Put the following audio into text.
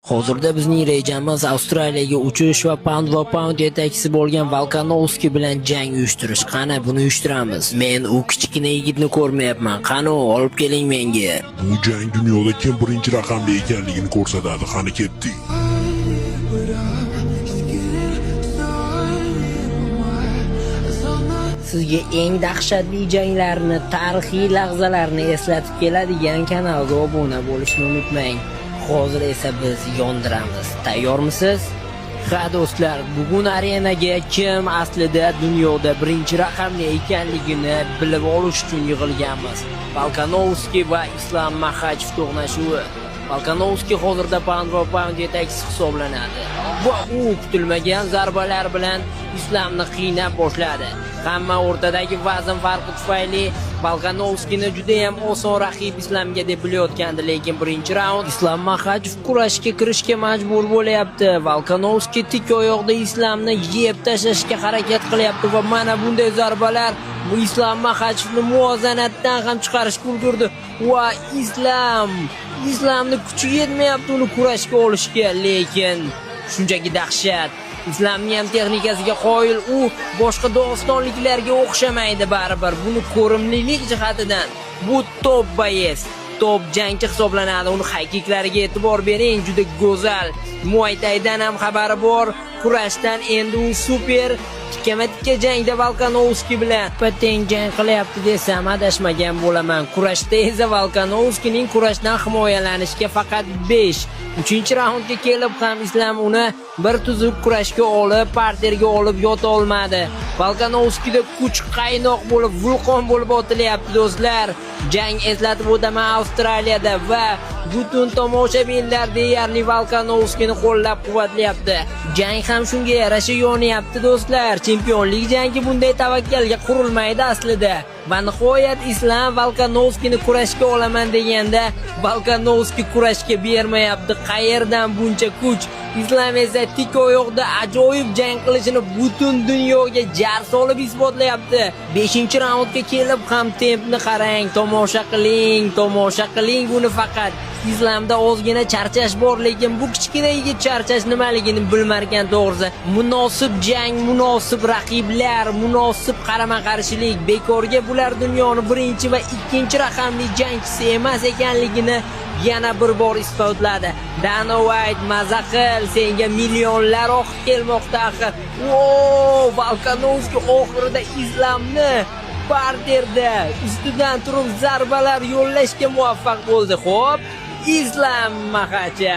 Hozirda bizning rejamiz Avstraliyaga uchish va pound yetakchisi bo'lgan Volkanovski bilan jang uyushtirish. Qani buni uyushtiramiz. Men u kichkina yigitni ko'rmayapman. Qani olib keling menga. Bu jang dunyoda kim birinchi raqamli ekanligini ko'rsatadi. Qani ketdik. Sizga eng dahshatli janglarni, tarixiy lahzalarni eslatib keladigan kanalga obuna bo'lishni unutmang. Hozir esa biz yondiramiz. Tayyormisiz? Ha do'stlar, bugun arenaga kim aslida dunyoda birinchi raqamli ekanligini bilib olish uchun yig'ilganmiz. Volkanovski va Islam Makhachev to'qnashuvi. Volkanovski hozirda pound yetakchisi hisoblanadi. Va u kutilmagan zarbalar bilan Islamni qiynab boshladi. Hamma o'rtadagi vazn farqi tufayli Volkanovskini juda ham oson raqib Islamga deb bilayotgandi, lekin birinchi raund Islam Makhachev kurashga kirishga majbur bo'layapti. Volkanovski tik oyoqda Islamni yeb tashlashga harakat qilyapti va mana bunday zarbalar bu Islam Makhachevni muvozanatdan ham chiqarishga ulgurdi. Va Islamni kuchi yetmayapti uni kurashga olishga, lekin shunchaki dahshat. Islamning ham texnikasiga qoyil, u boshqa dog'istonliklarga o'xshamaydi baribir. Buni ko'rimlilik jihatidan bu top boyes, top jangchi hisoblanadi. Uni haqiqiyatlariga e'tibor bering, juda go'zal. Muay Thaidan ham xabari bor. Kurashdan endi u super tikka jangda Volkanovski bilan teng jang qilyapti desam adashmagan bo'laman. Kurashda esa Volkanovskining kurashdan himoyalanishga faqat 5. 3-raundga kelib ham Islam uni bir tuzuk kurashga olib, parterga olib yota olmadi. Volkanovskida kuch qaynoq bo'lib, vulqon bo'lib otilyapti do'stlar. Jang eslatib o'taman Avstraliyada va butun tomoshabinlar deyarli Volkanovskini qo'llab-quvvatlayapti. Jang ham shunga yarasha yonyapti do'stlar. Chempionlik jangi bunday tavakkalga qurilmaydi aslida. Va nihoyat Islam Volkanovskini kurashga olaman deganda Volkanovski kurashga bermayapti. Qayerdan buncha kuch? Islam esa tik oyoqda ajoyib jang qilishini butun dunyoga jar solib isbotlayapti. 5-raundga kelib ham tempni qarang, tomosha qiling buni faqat. Islamda ozgina charchash bor, lekin bu kichkina yigit charchash nimaligini bilmarkan to'g'risi. Munosib jang, munosib raqiblar, munosib qarama-qarshilik. Bekorga bular dunyoni birinchi va ikkinchi raqamli jangchisi emas ekanligini yana bir bor isbotladi. Dana White maza qil, senga millionlar oqib kelmoqda axir. Volkanovski oxirida Islamni parterda ustidan turib zarbalar yo'llashga muvaffaq bo'ldi. Xo'p, Islam Makhachev